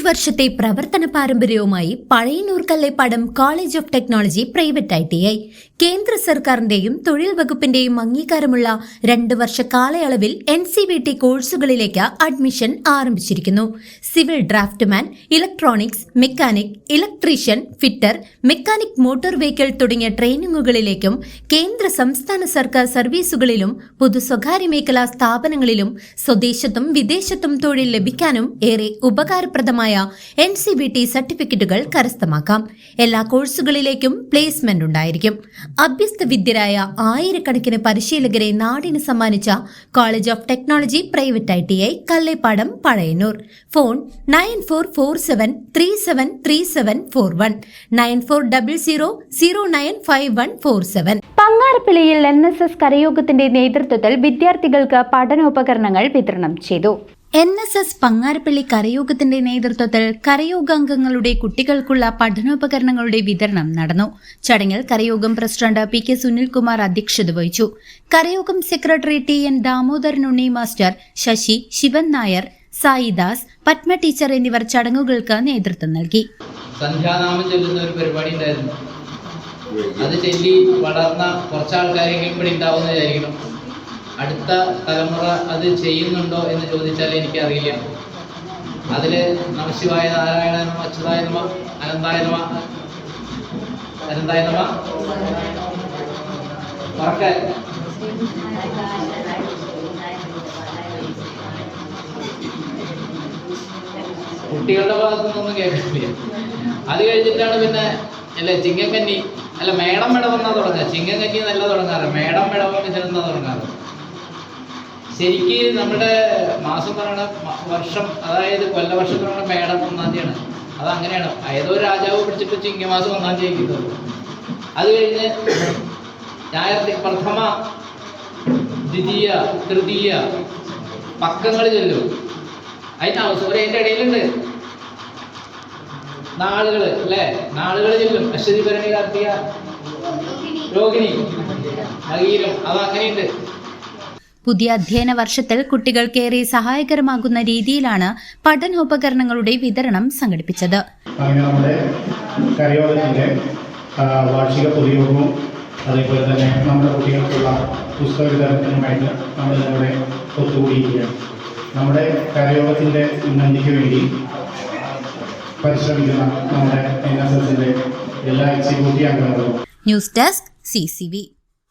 വർഷത്തെ പ്രവർത്തന പാരമ്പര്യവുമായി Pazhayannur Kallepadam college of technology private ITI കേന്ദ്ര സർക്കാരിന്റെയും തൊഴിൽ വകുപ്പിന്റെയും അംഗീകാരമുള്ള 2 വർഷ കാലയളവിൽ NCVT കോഴ്സുകളിലേക്ക് അഡ്മിഷൻ ആരംഭിച്ചിരിക്കുന്നു. Civil draughtsman, electronics, mechanic, electrician, fitter, mechanic motor vehicle തുടങ്ങിയ ട്രെയിനിങ്ങുകളിലേക്കും കേന്ദ്ര സംസ്ഥാന സർക്കാർ സർവീസുകളിലും പൊതു സ്വകാര്യ മേഖലാ സ്ഥാപനങ്ങളിലും സ്വദേശത്തും വിദേശത്തും തൊഴിൽ ലഭിക്കാനും ഏറെ ഉപകാരപ്രദമായ NCVT സർട്ടിഫിക്കറ്റുകൾ കരസ്ഥമാക്കാം. എല്ലാ കോഴ്സുകളിലേക്കും പ്ലേസ്മെന്റ് ഉണ്ടായിരിക്കും. അഭ്യസ്ത വിദ്യരായ ആയിരക്കണക്കിന് പരിശീലകരെ നാടിന് സമ്മാനിച്ച college of technology private ITI Kallepadam Pazhayannur. Phone 9447373741 9400095147. പങ്ങാരപ്പിള്ളിയിൽ NSS കരയോഗത്തിന്റെ നേതൃത്വത്തിൽ വിദ്യാർത്ഥികൾക്ക് പഠനോപകരണങ്ങൾ വിതരണം ചെയ്തു. NSS പങ്ങാരപ്പള്ളി കരയോഗത്തിന്റെ നേതൃത്വത്തിൽ കരയോഗാംഗങ്ങളുടെ കുട്ടികൾക്കുള്ള പഠനോപകരണങ്ങളുടെ വിതരണം നടന്നു. ചടങ്ങിൽ കരയോഗം പ്രസിഡന്റ് PK സുനിൽകുമാർ അധ്യക്ഷത വഹിച്ചു. കരയോഗം സെക്രട്ടറി TN ദാമോദരൻ ഉണ്ണി മാസ്റ്റർ, ശശി, ശിവൻ നായർ, സായിദാസ്, പത്മ ടീച്ചർ എന്നിവർ ചടങ്ങുകൾക്ക് നേതൃത്വം നൽകി. സന്ധ്യാനാമം ചൊല്ലുന്ന ഒരു പരിപാടി ഉണ്ടായിരുന്നു. അത് ചൊല്ലി വളർന്ന കുറച്ചാൾക്കാരെങ്കിലും ഇവിടെ ഉണ്ടാവുമെന്ന് വിചാരിക്കണം. അടുത്ത തലമുറ അത് ചെയ്യുന്നുണ്ടോ എന്ന് ചോദിച്ചാൽ എനിക്കറിയില്ല. അതിൽ നമശിവായ, നാരായണ നമ, അച്യുതായ നമ, അനന്തായ നമ, അനന്തായ നമ, മറക്കാൻ കുട്ടികളുടെ ഭാഗത്തുനിന്നൊന്നും കേൾക്കില്ല. അത് കഴിഞ്ഞിട്ടാണ് പിന്നെ ചിങ്ങക്കന്നി മേടം വിടവെന്നാ തുടങ്ങുക. ചിങ്ങക്കന്നി നല്ല തുടങ്ങാറ്, മേടം വിടവം ഇതിനെന്നാ തുടങ്ങാറ്. ശരിക്ക് നമ്മുടെ മാസം പറയണ വർഷം, അതായത് കൊല്ലവർഷം പറയണ മേടം 1-ാം തീയതിയാണ്. അത് അങ്ങനെയാണ്. ഏതോ രാജാവ് പിടിച്ചിട്ട് ചിങ്ങമാസം 1-ാം തീയതി കിട്ടുന്നത്. അത് കഴിഞ്ഞ് ഞായർ പ്രഥമ, ദ്വിതീയ, തൃതീയ പക്കങ്ങൾ ചെല്ലും. അതിൻ്റെ ഇടയിലുണ്ട് നാളുകൾ നാളുകൾ ചെല്ലും. അശ്വതി, ഭരണി, കാർത്തിക, രോഹിണി, മകീരം, അത് അങ്ങനെയുണ്ട്. പുതിയ അധ്യയന വർഷത്തിൽ കുട്ടികൾക്കേറെ സഹായകരമാകുന്ന രീതിയിലാണ് പഠനോപകരണങ്ങളുടെ വിതരണം സംഘടിപ്പിച്ചത്. നമ്മുടെ കരയോഗത്തിന്റെ വാർഷിക പൊതുയോഗവും അതേപോലെ തന്നെ നമ്മുടെ കുട്ടികൾക്കുള്ള പുസ്തക വിതരണത്തിനുമായിട്ട് നമ്മൾ ഇവിടെ ഒത്തുകൂടിയിരിക്കുകയാണ്. നമ്മുടെ കരയോഗത്തിന്റെ ഉന്നതിക്ക് വേണ്ടി പരിശ്രമിക്കുന്ന നമ്മുടെ NSSന്റെ എല്ലാ എക്സിക്യൂട്ടീവ് അംഗങ്ങളും. News desk CCV.